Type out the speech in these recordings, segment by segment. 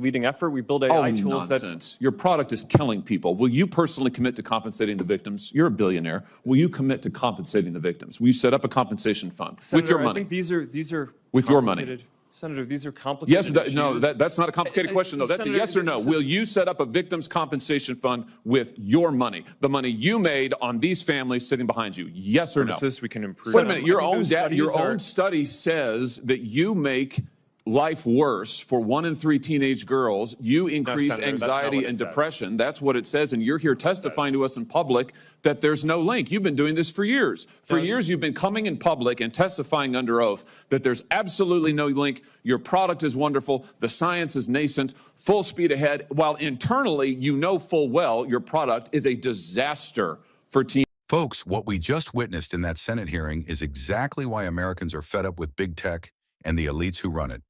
leading effort. We build AI tools nonsense. Your product is killing people. Will you personally commit to compensating the victims? You're a billionaire. Will you commit to compensating the victims? Will you set up a compensation fund Senator, with your money? I think these are with your money. Senator, these are complicated issues. No, that's not a complicated question, though. That's Senator, a yes or no. Will you set up a victims' compensation fund with your money, the money you made on these families sitting behind you? Yes or no? We can improve. Wait a minute. Your own study says that you make life worse for 1 in 3 teenage girls. You increase anxiety and depression. That's what it says. And you're here testifying to us in public that there's no link. You've been doing this for years. For years, you've been coming in public and testifying under oath that there's absolutely no link. Your product is wonderful. The science is nascent, full speed ahead, while internally, you know full well your product is a disaster for teens. Folks, what we just witnessed in that Senate hearing is exactly why Americans are fed up with big tech and the elites who run it.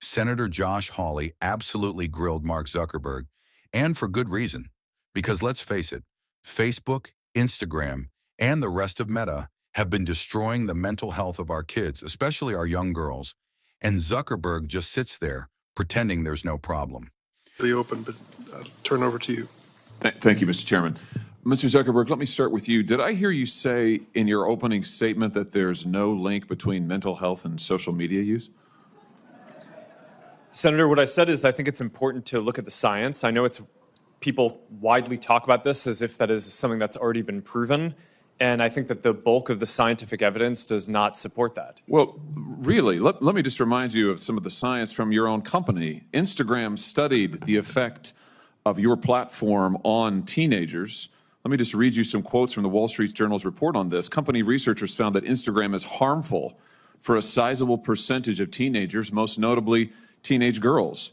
Senator Josh Hawley absolutely grilled Mark Zuckerberg, and for good reason. Because let's face it, Facebook, Instagram, and the rest of Meta have been destroying the mental health of our kids, especially our young girls, and Zuckerberg just sits there pretending there's no problem. Really open, but I'll turn over to you. Thank you, Mr. Chairman. Mr. Zuckerberg, let me start with you. Did I hear you say in your opening statement that there's no link between mental health and social media use? Senator, what I said is I think it's important to look at the science. I know people widely talk about this as if that is something that's already been proven, and I think that the bulk of the scientific evidence does not support that. Well, really, let me just remind you of some of the science from your own company. Instagram studied the effect of your platform on teenagers. Let me just read you some quotes from the Wall Street Journal's report on this. Company researchers found that Instagram is harmful for a sizable percentage of teenagers, most notably teenage girls.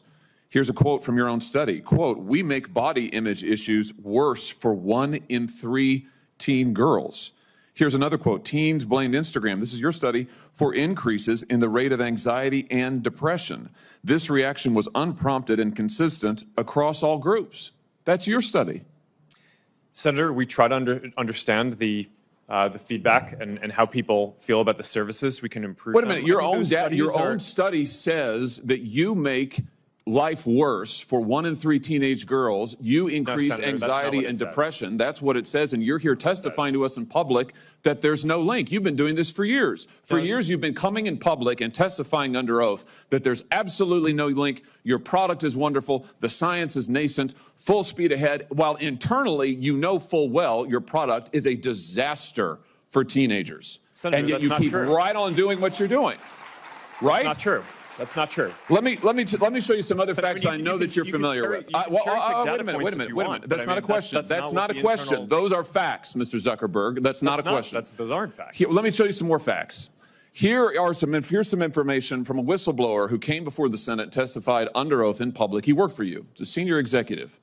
Here's a quote from your own study. Quote, "We make body image issues worse for 1 in 3 teen girls." Here's another quote. "Teens blamed Instagram," this is your study, "for increases in the rate of anxiety and depression. This reaction was unprompted and consistent across all groups." That's your study. Senator, we try to understand the feedback and how people feel about the services. We can improve. Wait a minute. Your own study says that you make life worse for 1 in 3 teenage girls. You increase anxiety and depression. That's what it says. And you're here testifying to us in public that there's no link. You've been doing this for years. For years, you've been coming in public and testifying under oath that there's absolutely no link. Your product is wonderful. The science is nascent, full speed ahead, while internally, you know full well your product is a disaster for teenagers. Senator, and yet you keep right on doing what you're doing. Right? That's not true. That's not true. Let me show you some other facts I know that you're familiar with. Wait a minute. That's not a question. That's not a question. Those are facts, Mr. Zuckerberg. That's not a question. Those aren't facts. Let me show you some more facts. Here's some information from a whistleblower who came before the Senate, testified under oath in public. He worked for you. It's a senior executive.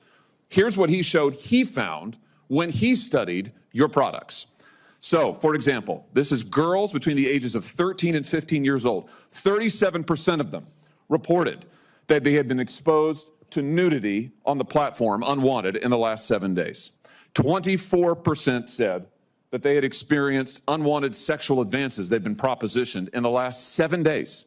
Here's what he showed he found when he studied your products. So, for example, this is girls between the ages of 13 and 15 years old. 37% of them reported that they had been exposed to nudity on the platform unwanted in the last 7 days. 24% said that they had experienced unwanted sexual advances they'd been propositioned in the last 7 days.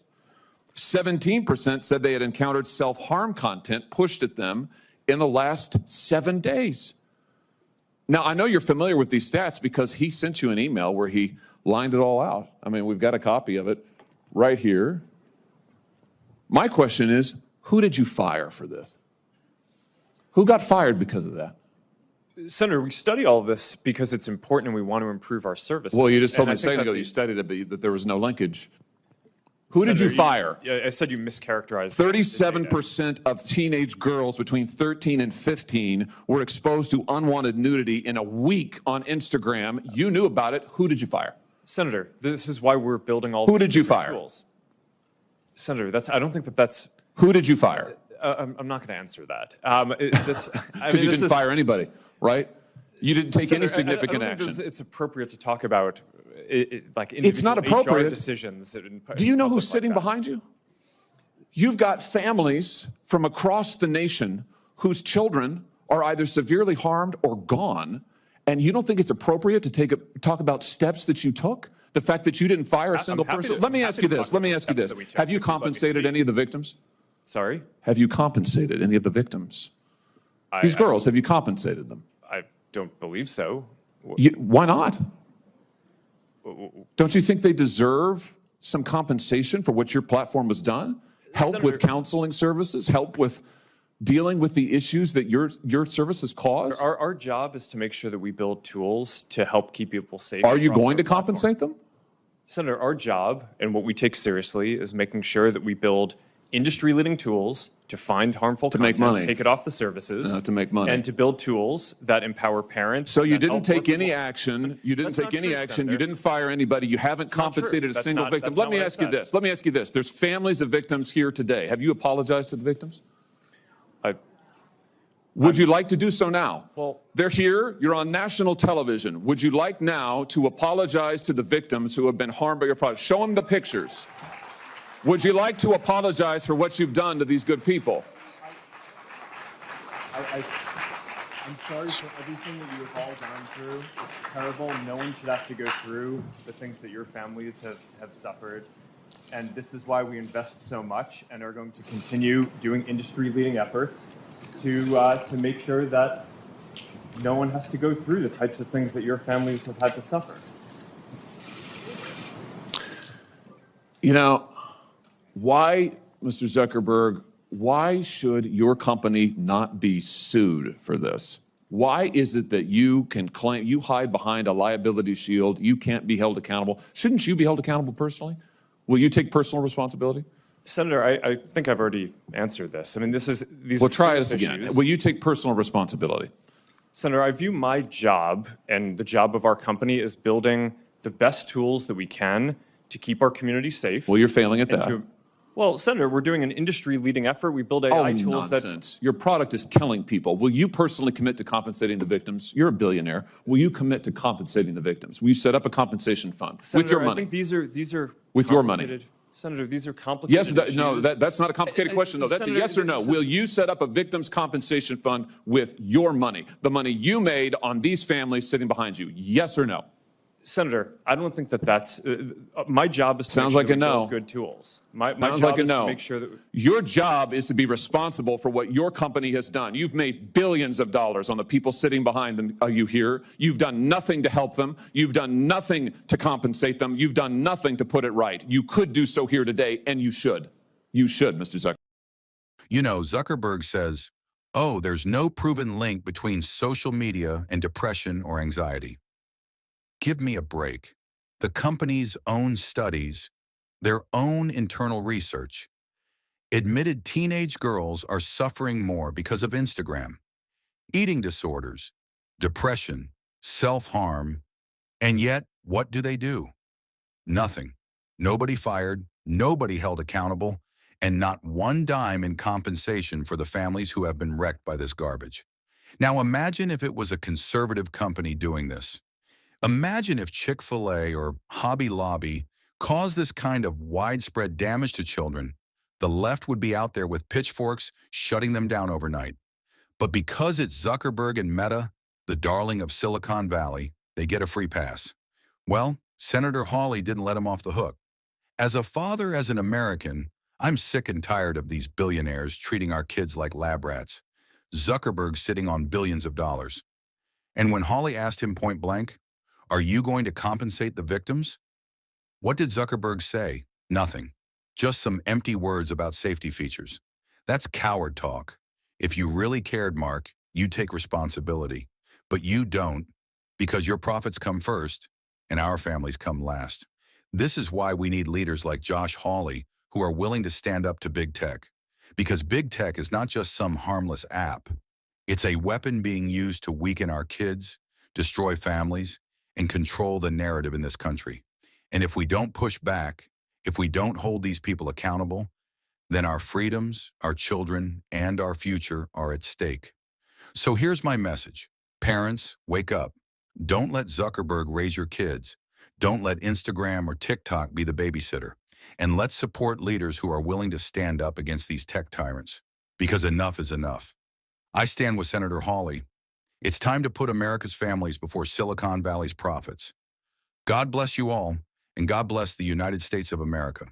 17% said they had encountered self-harm content pushed at them in the last 7 days. Now, I know you're familiar with these stats because he sent you an email where he lined it all out. I mean, we've got a copy of it right here. My question is, who did you fire for this? Who got fired because of that? Senator, we study all of this because it's important and we want to improve our services. Well, you just told me a second ago you studied it, that there was no linkage. Who did you fire? I said you mischaracterized. 37% of teenage girls between 13 and 15 were exposed to unwanted nudity in a week on Instagram. You knew about it. Who did you fire? Senator, this is why we're building all Who did you fire? Tools. Senator, I don't think that's... Who did you fire? I'm not going to answer that. Because you didn't fire anybody, right? You didn't take any significant action. It's appropriate to talk about like it's not appropriate. HR decisions. Do you know who's sitting behind you? You've got families from across the nation whose children are either severely harmed or gone, and you don't think it's appropriate to talk about steps that you took? The fact that you didn't fire a single person? Let me ask you this. Have you compensated any of the victims? Sorry? Have you compensated any of the victims? These girls, have you compensated them? I don't believe so. Why not? Don't you think they deserve some compensation for what your platform has done? Help Senator, with counseling services, help with dealing with the issues that your services caused? Our job is to make sure that we build tools to help keep people safe. Are you across going our to platform. compensate them? Senator, our job and what we take seriously is making sure that we build industry-leading tools to find harmful To content, make money. take it off the services, To make money. and to build tools that empower parents. So you that didn't help take working any mothers. action. You didn't That's take not any true, action. Senator. You didn't fire anybody. You haven't not true. compensated a That's single not- victim. that's Let not me what I ask you said. this. Let me ask you this. There's families of victims here today. Have you apologized to the victims? Would you like to do so now? Well- They're here. You're on national television. Would you like now to apologize to the victims who have been harmed by your product? Show them the pictures. Would you like to apologize for what you've done to these good people? I'm sorry for everything that you have all gone through. It's terrible. No one should have to go through the things that your families have suffered. And this is why we invest so much and are going to continue doing industry-leading efforts to make sure that no one has to go through the types of things that your families have had to suffer. You know, why, Mr. Zuckerberg, why should your company not be sued for this? Why is it that you can claim, you hide behind a liability shield, you can't be held accountable? Shouldn't you be held accountable personally? Will you take personal responsibility? Senator, I think I've already answered this. I mean, these Well, are try serious this again. issues. Will you take personal responsibility? Senator, I view my job and the job of our company as building the best tools that we can to keep our community safe. Well, you're failing at and that. Well, Senator, we're doing an industry-leading effort. We build AI tools nonsense. Your product is killing people. Will you personally commit to compensating the victims? You're a billionaire. Will you commit to compensating the victims? Will you set up a compensation fund Senator, with your I money? think these are With your money. complicated- Senator, these are complicated Yes, no, issues. that's not a complicated question, though. That's Senator, a yes or no. this is- Will you set up a victims' compensation fund with your money, the money you made on these families sitting behind you? Yes or no? Senator, I don't think that's my job is to Sounds make like sure a we no. build good tools. My Sounds job like a is no. to make sure that Your job is to be responsible for what your company has done. You've made billions of dollars on the people sitting behind them. Are you here? You've done nothing to help them. You've done nothing to compensate them. You've done nothing to put it right. You could do so here today, and you should. You should, Mr. Zuckerberg. You know, Zuckerberg says, oh, there's no proven link between social media and depression or anxiety. Give me a break. The company's own studies, their own internal research, admitted teenage girls are suffering more because of Instagram, eating disorders, depression, self-harm, and yet, what do? Nothing. Nobody fired, nobody held accountable, and not one dime in compensation for the families who have been wrecked by this garbage. Now imagine if it was a conservative company doing this. Imagine if Chick-fil-A or Hobby Lobby caused this kind of widespread damage to children. The left would be out there with pitchforks, shutting them down overnight. But because it's Zuckerberg and Meta, the darling of Silicon Valley, they get a free pass. Well, Senator Hawley didn't let him off the hook. As a father, as an American, I'm sick and tired of these billionaires treating our kids like lab rats. Zuckerberg sitting on billions of dollars. And when Hawley asked him point blank, are you going to compensate the victims? What did Zuckerberg say? Nothing. Just some empty words about safety features. That's coward talk. If you really cared, Mark, you'd take responsibility. But you don't, because your profits come first and our families come last. This is why we need leaders like Josh Hawley who are willing to stand up to big tech. Because big tech is not just some harmless app. It's a weapon being used to weaken our kids, destroy families, and control the narrative in this country. And if we don't push back, if we don't hold these people accountable, then our freedoms, our children, and our future are at stake. So here's my message. Parents, wake up. Don't let Zuckerberg raise your kids. Don't let Instagram or TikTok be the babysitter. And let's support leaders who are willing to stand up against these tech tyrants. Because enough is enough. I stand with Senator Hawley. It's time to put America's families before Silicon Valley's profits. God bless you all, and God bless the United States of America.